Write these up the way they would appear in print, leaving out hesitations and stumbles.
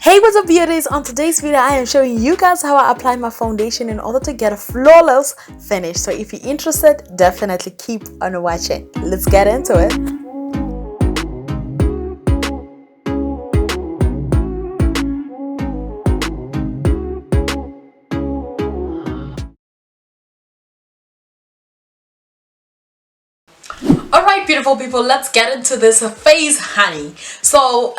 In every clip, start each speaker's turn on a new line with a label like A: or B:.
A: Hey, what's up beauties? On today's video I am showing you guys how I apply my foundation in order to get a flawless finish. So if you're interested, definitely keep on watching. Let's get into it. Alright beautiful people, let's get into this face, honey. So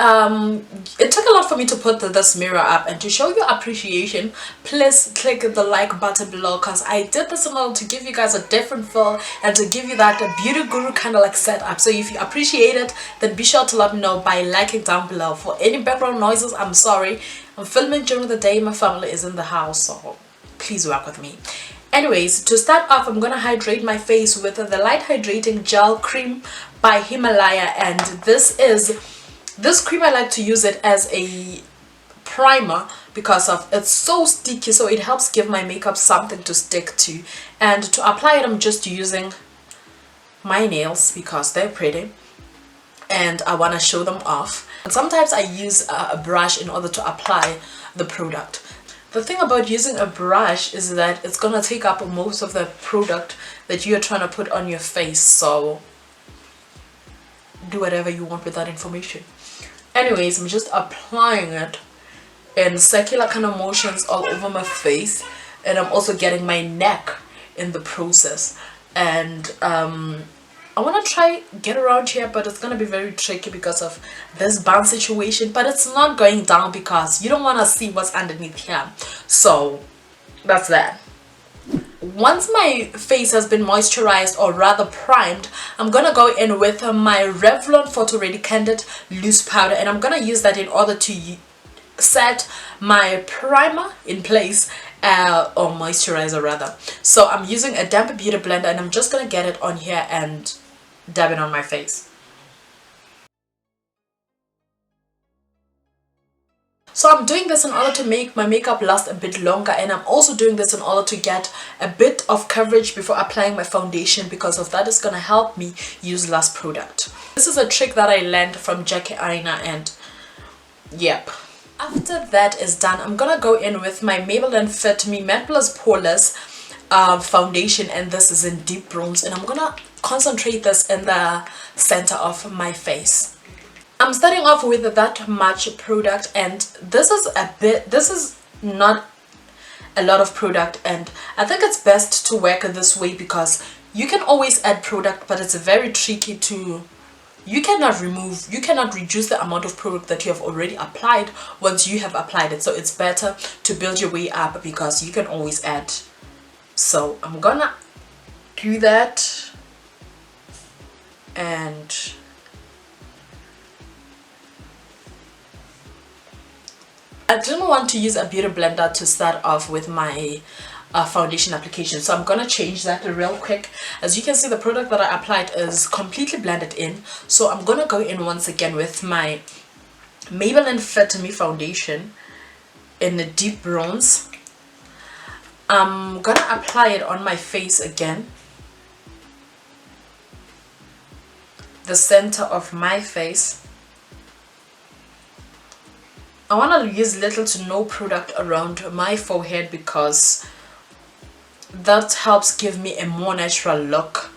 A: it took a lot for me to put this mirror up, and to show you appreciation, please click the like button below, because I did this in order to give you guys a different feel and to give you that beauty guru kind of like setup. So if you appreciate it, then be sure to let me know by liking down below. For any background noises, I'm sorry, I'm filming during the day, my family is in the house, so please work with me. Anyways, to start off, I'm gonna hydrate my face with the light hydrating gel cream by Himalaya, and this cream I like to use it as a primer because of it's so sticky, so it helps give my makeup something to stick to. And to apply it, I'm just using my nails because they're pretty and I want to show them off. And sometimes I use a brush in order to apply the product. The thing about using a brush is that it's gonna take up most of the product that you're trying to put on your face, so do whatever you want with that information. Anyways, I'm just applying it in circular kind of motions all over my face, and I'm also getting my neck in the process. And I want to try get around here, but it's going to be very tricky because of this bun situation, but it's not going down because you don't want to see what's underneath here. So that's that. Once my face has been moisturized, or rather primed, I'm gonna go in with my Revlon Photo Ready Candid loose powder, and I'm gonna use that in order to set my primer in place, or moisturizer rather. So I'm using a damp beauty blender, and I'm just gonna get it on here and dab it on my face. So I'm doing this in order to make my makeup last a bit longer, and I'm also doing this in order to get a bit of coverage before applying my foundation, because of that is going to help me use less product. This is a trick that I learned from Jackie Aina, and yep. After that is done, I'm gonna go in with my Maybelline Fit Me Matte Plus Poreless foundation, and this is in deep bronze, and I'm gonna concentrate this in the center of my face. I'm starting off with that much product, and this is not a lot of product, and I think it's best to work this way because you can always add product, but it's very tricky to, you cannot reduce the amount of product that you have already applied once you have applied it. So it's better to build your way up because you can always add. So I'm gonna do that, and I didn't want to use a beauty blender to start off with my foundation application, so I'm gonna change that real quick. As you can see, the product that I applied is completely blended in, so I'm gonna go in once again with my Maybelline Fit Me foundation in the deep bronze. I'm gonna apply it on my face again, the center of my face. I want to use little to no product around my forehead because that helps give me a more natural look.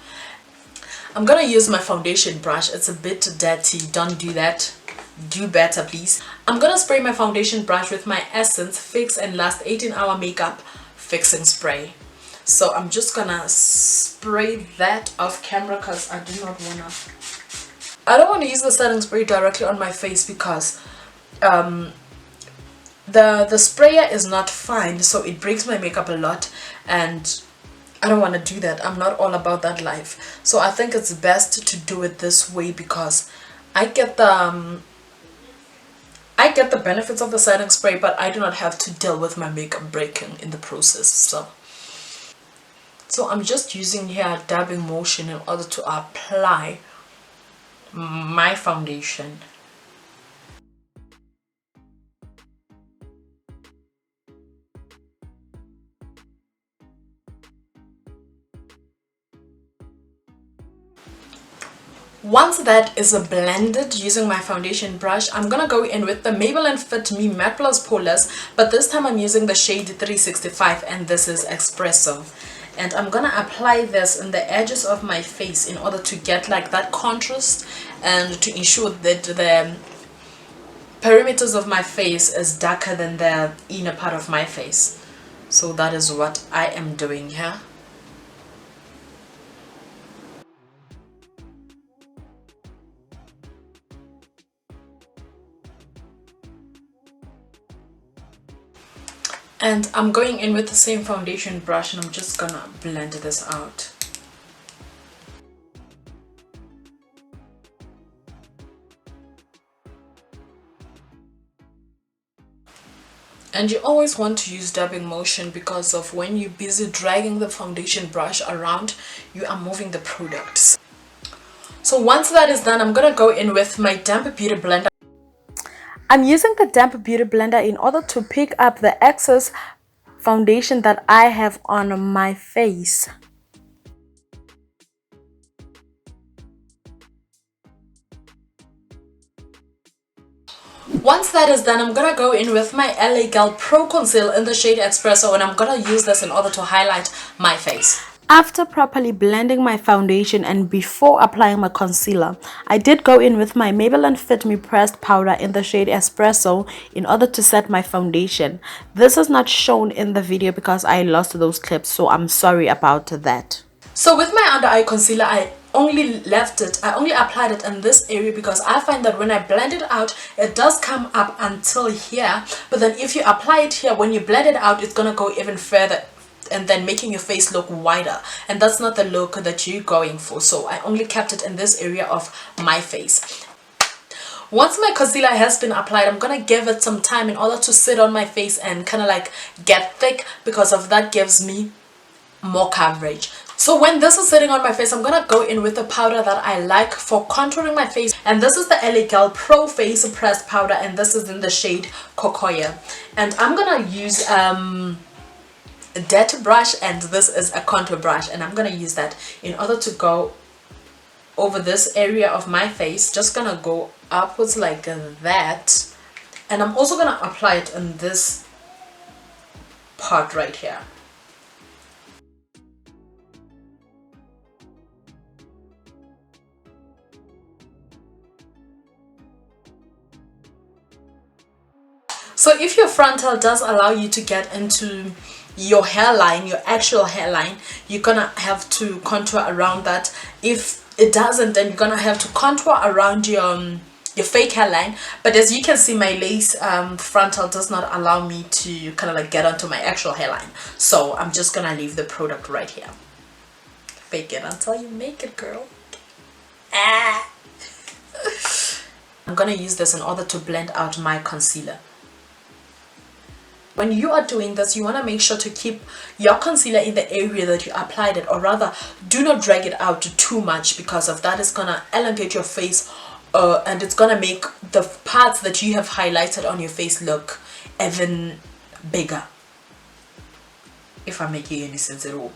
A: I'm gonna use my foundation brush. It's a bit dirty, don't do that, do better please. I'm gonna spray my foundation brush with my Essence Fix and Last 18-Hour Makeup Fixing Spray. So I'm just gonna spray that off camera because I don't want to use the setting spray directly on my face because the sprayer is not fine, so it breaks my makeup a lot, and I don't want to do that. I'm not all about that life. So I think it's best to do it this way because I get the benefits of the setting spray, but I do not have to deal with my makeup breaking in the process. So I'm just using here a dabbing motion in order to apply my foundation. Once that is blended using my foundation brush, I'm gonna go in with the Maybelline Fit Me Matte Plus Poreless, but this time I'm using the shade 365 and this is Espresso. And I'm gonna apply this in the edges of my face in order to get like that contrast and to ensure that the perimeters of my face is darker than the inner part of my face. So that is what I am doing here. And I'm going in with the same foundation brush and I'm just gonna blend this out. And you always want to use dabbing motion because of when you're busy dragging the foundation brush around, you are moving the products. So once that is done, I'm gonna go in with my damp beauty blender. I'm using the damp beauty blender in order to pick up the excess foundation that I have on my face. Once that is done, I'm gonna go in with my LA Girl Pro Conceal in the shade Espresso, and I'm gonna use this in order to highlight my face. After properly blending my foundation and before applying my concealer, I did go in with my Maybelline Fit Me Pressed Powder in the shade Espresso in order to set my foundation. This is not shown in the video because I lost those clips, so I'm sorry about that. So with my under eye concealer, I only applied it in this area because I find that when I blend it out, it does come up until here, but then if you apply it here, when you blend it out, it's gonna go even further and then making your face look wider, and that's not the look that you're going for. So I only kept it in this area of my face. Once my concealer has been applied, I'm gonna give it some time in order to sit on my face and kind of like get thick, because of that gives me more coverage. So when this is sitting on my face, I'm gonna go in with the powder that I like for contouring my face, and this is the LA Girl Pro Face Pressed Powder, and this is in the shade Cocoa. And I'm gonna use a dead brush, and this is a contour brush, and I'm gonna use that in order to go over this area of my face. Just gonna go upwards like that, and I'm also gonna apply it in this part right here. So if your frontal does allow you to get into your hairline, your actual hairline, you're gonna have to contour around that. If it doesn't, then you're gonna have to contour around your fake hairline. But as you can see, my lace frontal does not allow me to kind of like get onto my actual hairline, so I'm just gonna leave the product right here. Fake it until you make it, girl. I'm gonna use this in order to blend out my concealer. When you are doing this, you want to make sure to keep your concealer in the area that you applied it, or rather do not drag it out too much, because of that is going to elongate your face and it's going to make the parts that you have highlighted on your face look even bigger, if I'm making any sense at all.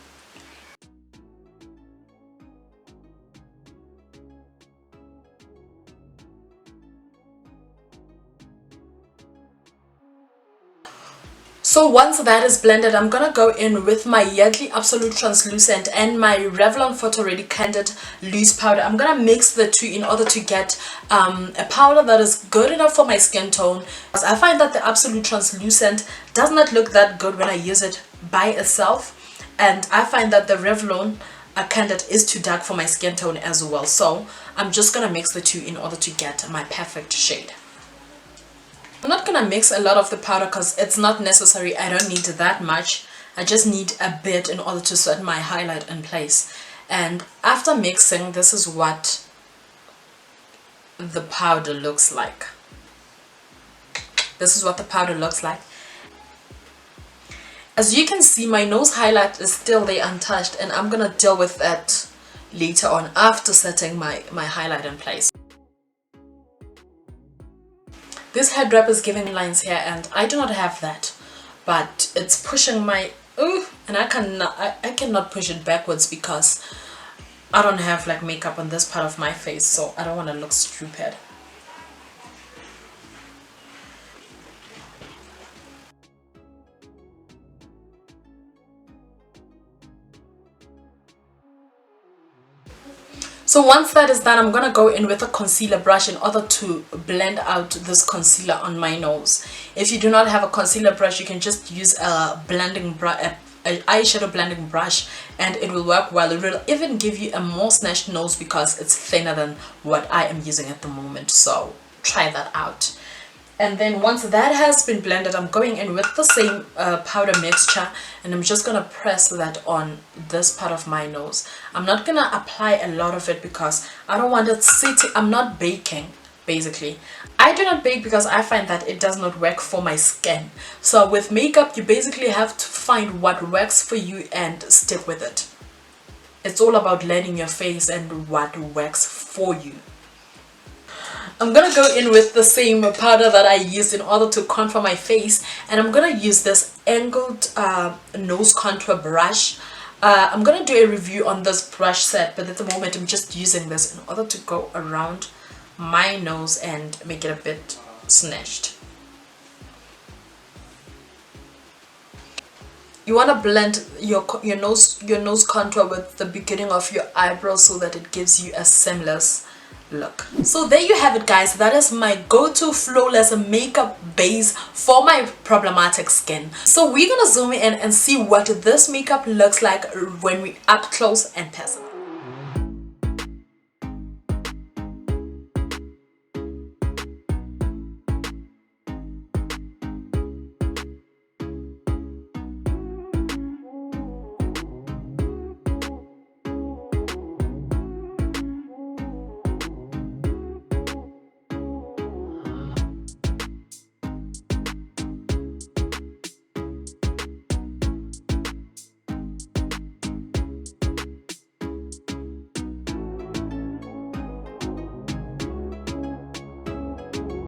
A: So once that is blended, I'm gonna go in with my Yardley Absolute Translucent and my Revlon Photo Ready Candid Loose Powder. I'm gonna mix the two in order to get a powder that is good enough for my skin tone. Because I find that the Absolute Translucent does not look that good when I use it by itself, and I find that the Revlon Candid is too dark for my skin tone as well. So I'm just gonna mix the two in order to get my perfect shade. I'm not gonna mix a lot of the powder because it's not necessary. I don't need that much. I just need a bit in order to set my highlight in place. And after mixing, this is what the powder looks like. This is what the powder looks like. As you can see, my nose highlight is still there untouched, and I'm gonna deal with that later on after setting my highlight in place. This head wrap is giving lines here, and I do not have that, but it's pushing my and I cannot push it backwards because I don't have like makeup on this part of my face, so I don't want to look stupid. So once that is done, I'm gonna go in with a concealer brush in order to blend out this concealer on my nose. If you do not have a concealer brush, you can just use a blending brush, an eyeshadow blending brush, and it will work well. It will even give you a more snatched nose because it's thinner than what I am using at the moment. So try that out. And then once that has been blended, I'm going in with the same powder mixture, and I'm just gonna press that on this part of my nose. I'm not gonna apply a lot of it because I don't want it sitting. I'm not baking, basically. I do not bake because I find that it does not work for my skin. So with makeup, you basically have to find what works for you and stick with it. It's all about learning your face and what works for you. I'm gonna go in with the same powder that I used in order to contour my face, and I'm gonna use this angled nose contour brush. I'm gonna do a review on this brush set, but at the moment I'm just using this in order to go around my nose and make it a bit snatched. You want to blend your nose contour with the beginning of your eyebrow so that it gives you a seamless look. So there you have it, guys. That is my go-to flawless makeup base for my problematic skin. So we're gonna zoom in and see what this makeup looks like when we up close and personal.